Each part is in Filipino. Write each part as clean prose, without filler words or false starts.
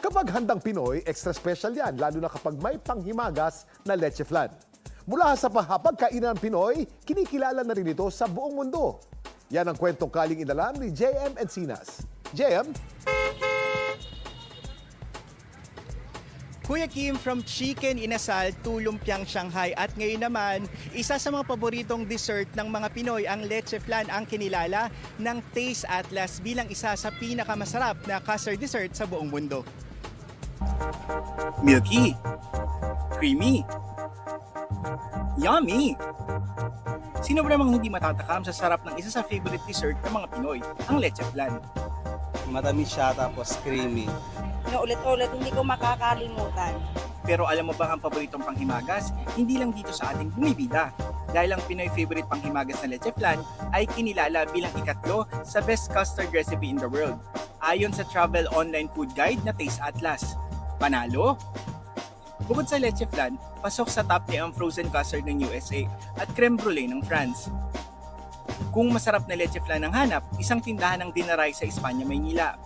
Kapag handang Pinoy, extra special yan, lalo na kapag may panghimagas na leche flan. Mula sa pagkainan ng Pinoy, kinikilala na rin ito sa buong mundo. Yan ang kwentong kaling inalam ni JM Encinas. JM? Kuya Kim, from chicken inasal to lumpiang Shanghai at ngayon naman, isa sa mga paboritong dessert ng mga Pinoy ang leche flan ang kinilala ng Taste Atlas bilang isa sa pinakamasarap na custard dessert sa buong mundo. Milky, creamy, yummy! Sino ba namang hindi matatakam sa sarap ng isa sa favorite dessert ng mga Pinoy, ang leche flan? Matamis siya tapos creamy. Ulit-ulit, hindi ko makakalimutan. Pero alam mo ba ang paboritong panghimagas? Hindi lang dito sa ating bumibida. Dahil ang Pinoy favorite panghimagas na leche flan ay kinilala bilang ikatlo sa best custard recipe in the world. Ayon sa travel online food guide na Taste Atlas. Panalo? Bukod sa leche flan, pasok sa top 10 ang frozen custard ng USA at creme brulee ng France. Kung masarap na leche flan ang hanap, isang tindahan ng Dinaray sa Espanya, Maynila.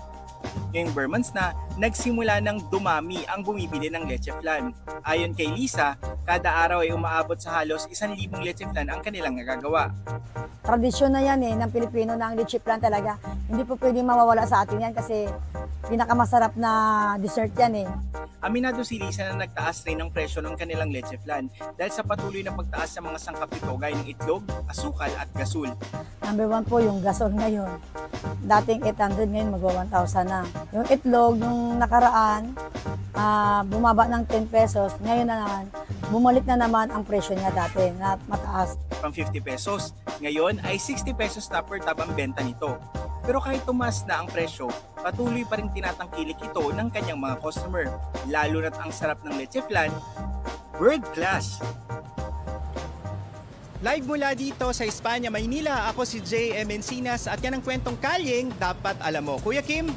Ngayong Burmans na, nagsimula ng dumami ang bumibili ng leche flan. Ayon kay Lisa, kada araw ay umaabot sa halos 1,000 leche flan ang kanilang nagagawa. Tradisyon na yan ng Pilipino na ang leche flan talaga. Hindi po pwedeng mawawala sa atin yan kasi pinakamasarap na dessert yan Aminado si Lisa na nagtaas rin ang presyo ng kanilang leche flan dahil sa patuloy na pagtaas sa mga sangkap nito gaya ng itlog, asukal at gasol. Number one po yung gasol ngayon. Dating 800, ngayon magwa 1,000 na. Yung itlog, nung nakaraan, bumaba ng 10 pesos. Ngayon na naman, bumalik na naman ang presyo niya dati na mataas. From 50 pesos, ngayon ay 60 pesos na per tab ang benta nito. Pero kahit tumaas na ang presyo, patuloy pa rin tinatangkilik ito ng kanyang mga customer. Lalo na't ang sarap ng leche flan, world class! Live mula dito sa Espanya, Maynila, ako si JM Encinas at yan ang kwentong kalyeng dapat alam mo. Kuya Kim?